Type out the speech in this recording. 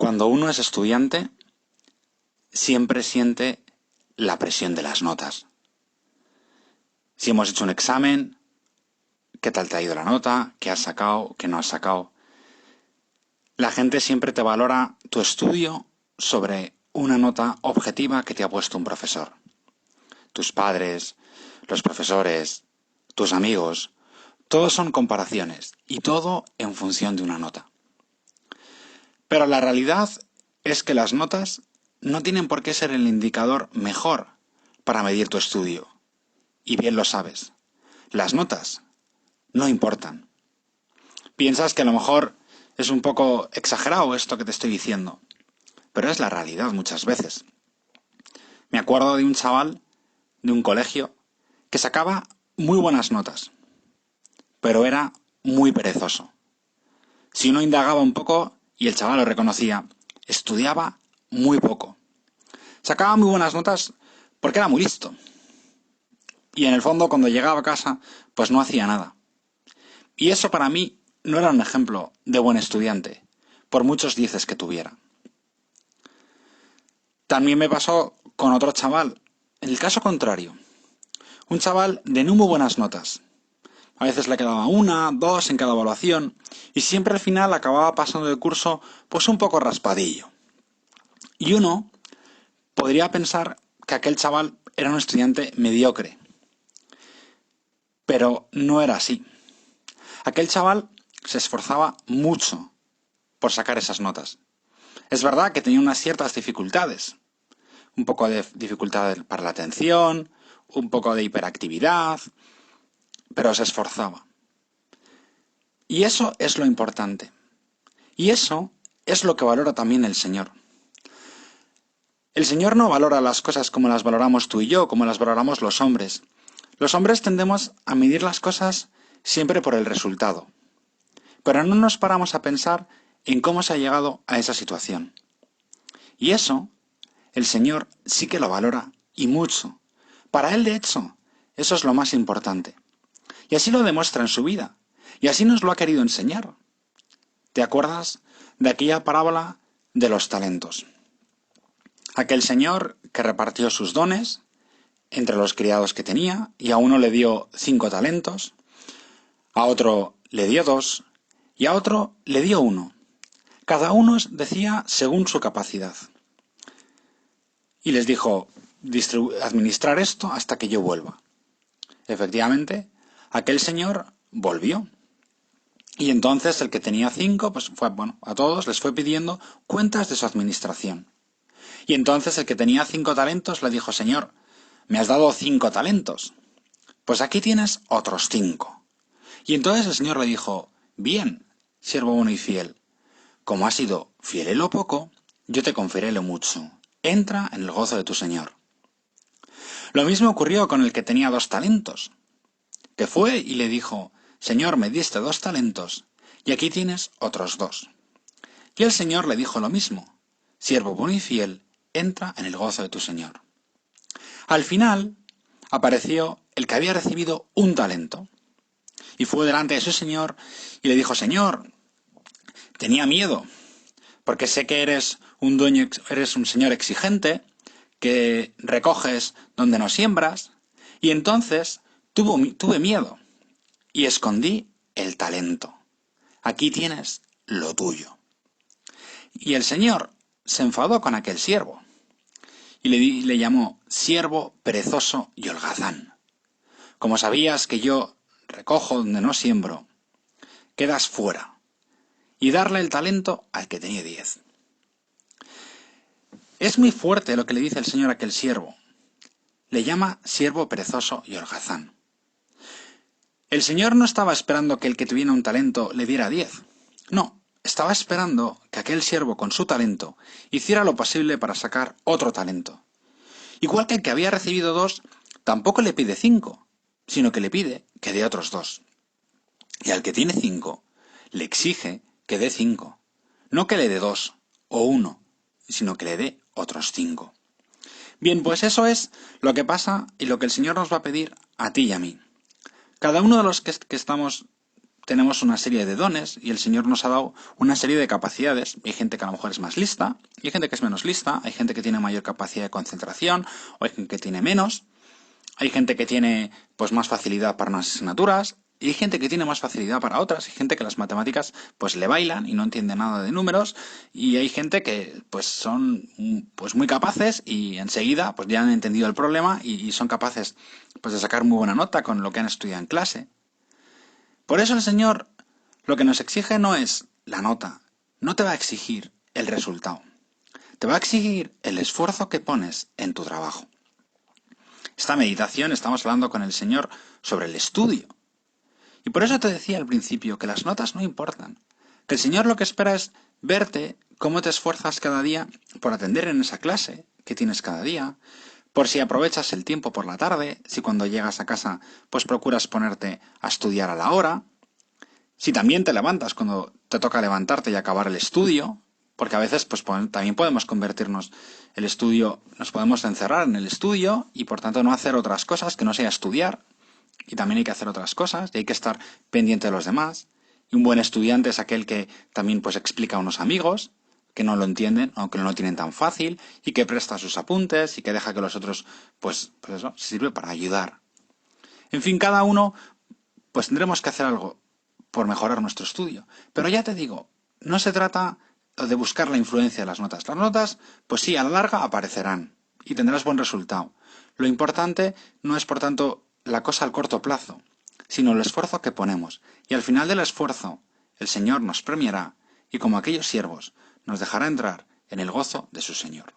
Cuando uno es estudiante, siempre siente la presión de las notas. Si hemos hecho un examen, ¿qué tal te ha ido la nota? ¿Qué has sacado? ¿Qué no has sacado? La gente siempre te valora tu estudio sobre una nota objetiva que te ha puesto un profesor. Tus padres, los profesores, tus amigos, todos son comparaciones y todo en función de una nota. Pero la realidad es que las notas no tienen por qué ser el indicador mejor para medir tu estudio. Y bien lo sabes. Las notas no importan. Piensas que a lo mejor es un poco exagerado esto que te estoy diciendo, pero es la realidad muchas veces. Me acuerdo de un chaval de un colegio que sacaba muy buenas notas, pero era muy perezoso. Si uno indagaba un poco, y el chaval lo reconocía, estudiaba muy poco. Sacaba muy buenas notas porque era muy listo. Y en el fondo, cuando llegaba a casa, pues no hacía nada. Y eso para mí no era un ejemplo de buen estudiante, por muchos dieces que tuviera. También me pasó con otro chaval, en el caso contrario. Un chaval de no muy buenas notas. A veces le quedaba una, dos en cada evaluación, y siempre al final acababa pasando de curso pues un poco raspadillo. Y uno podría pensar que aquel chaval era un estudiante mediocre. Pero no era así. Aquel chaval se esforzaba mucho por sacar esas notas. Es verdad que tenía unas ciertas dificultades. Un poco de dificultad para la atención, un poco de hiperactividad, pero se esforzaba. Y eso es lo importante. Y eso es lo que valora también el Señor. El Señor no valora las cosas como las valoramos tú y yo, como las valoramos los hombres. Los hombres tendemos a medir las cosas siempre por el resultado. Pero no nos paramos a pensar en cómo se ha llegado a esa situación. Y eso, el Señor sí que lo valora y mucho. Para Él, de hecho, eso es lo más importante. Y así lo demuestra en su vida. Y así nos lo ha querido enseñar. ¿Te acuerdas de aquella parábola de los talentos? Aquel señor que repartió sus dones entre los criados que tenía, y a uno le dio 5 talentos, a otro le dio 2, y a otro le dio 1. Cada uno decía según su capacidad. Y les dijo, administrar esto hasta que yo vuelva. Efectivamente, aquel señor volvió. Y entonces el que tenía 5, pues a todos les fue pidiendo cuentas de su administración. Y entonces el que tenía 5 talentos le dijo, Señor, me has dado 5 talentos. Pues aquí tienes otros 5. Y entonces el Señor le dijo, bien, siervo bueno y fiel, como has sido fiel en lo poco, yo te confiaré lo mucho. Entra en el gozo de tu Señor. Lo mismo ocurrió con el que tenía 2 talentos, que fue y le dijo, Señor, me diste 2 talentos, y aquí tienes otros 2. Y el Señor le dijo lo mismo, siervo bueno y fiel, entra en el gozo de tu Señor. Al final apareció el que había recibido 1 talento, y fue delante de su Señor y le dijo, Señor, tenía miedo, porque sé que eres un señor exigente, que recoges donde no siembras, y entonces tuve miedo y escondí el talento. Aquí tienes lo tuyo. Y el Señor se enfadó con aquel siervo y le llamó siervo perezoso y holgazán. Como sabías que yo recojo donde no siembro, quedas fuera. Y darle el talento al que tenía 10. Es muy fuerte lo que le dice el Señor a aquel siervo. Le llama siervo perezoso y holgazán. El Señor no estaba esperando que el que tuviera un talento le diera 10. No, estaba esperando que aquel siervo con su talento hiciera lo posible para sacar otro talento. Igual que el que había recibido 2, tampoco le pide 5, sino que le pide que dé otros 2. Y al que tiene 5, le exige que dé 5. No que le dé 2 o 1, sino que le dé otros 5. Bien, pues eso es lo que pasa y lo que el Señor nos va a pedir a ti y a mí. Cada uno de los que estamos tenemos una serie de dones y el Señor nos ha dado una serie de capacidades. Hay gente que a lo mejor es más lista, y hay gente que es menos lista, hay gente que tiene mayor capacidad de concentración, o hay gente que tiene menos, hay gente que tiene pues más facilidad para unas asignaturas, y hay gente que tiene más facilidad para otras, hay gente que las matemáticas pues le bailan y no entiende nada de números, y hay gente que pues son pues muy capaces y enseguida pues ya han entendido el problema y son capaces pues de sacar muy buena nota con lo que han estudiado en clase. Por eso el Señor lo que nos exige no es la nota, no te va a exigir el resultado, te va a exigir el esfuerzo que pones en tu trabajo. Esta meditación estamos hablando con el Señor sobre el estudio. Y por eso te decía al principio que las notas no importan, que el Señor lo que espera es verte cómo te esfuerzas cada día por atender en esa clase que tienes cada día, por si aprovechas el tiempo por la tarde, si cuando llegas a casa pues procuras ponerte a estudiar a la hora, si también te levantas cuando te toca levantarte y acabar el estudio, porque a veces pues también podemos convertirnos el estudio, nos podemos encerrar en el estudio y por tanto no hacer otras cosas que no sea estudiar, y también hay que hacer otras cosas y hay que estar pendiente de los demás. Y un buen estudiante es aquel que también pues explica a unos amigos que no lo entienden o que no lo tienen tan fácil y que presta sus apuntes y que deja que los otros pues eso sirve para ayudar. En fin, cada uno pues tendremos que hacer algo por mejorar nuestro estudio. Pero ya te digo, no se trata de buscar la influencia de las notas. Las notas, pues sí, a la larga aparecerán y tendrás buen resultado. Lo importante no es, por tanto, la cosa al corto plazo, sino el esfuerzo que ponemos. Y al final del esfuerzo, el Señor nos premiará y como aquellos siervos, nos dejará entrar en el gozo de su Señor.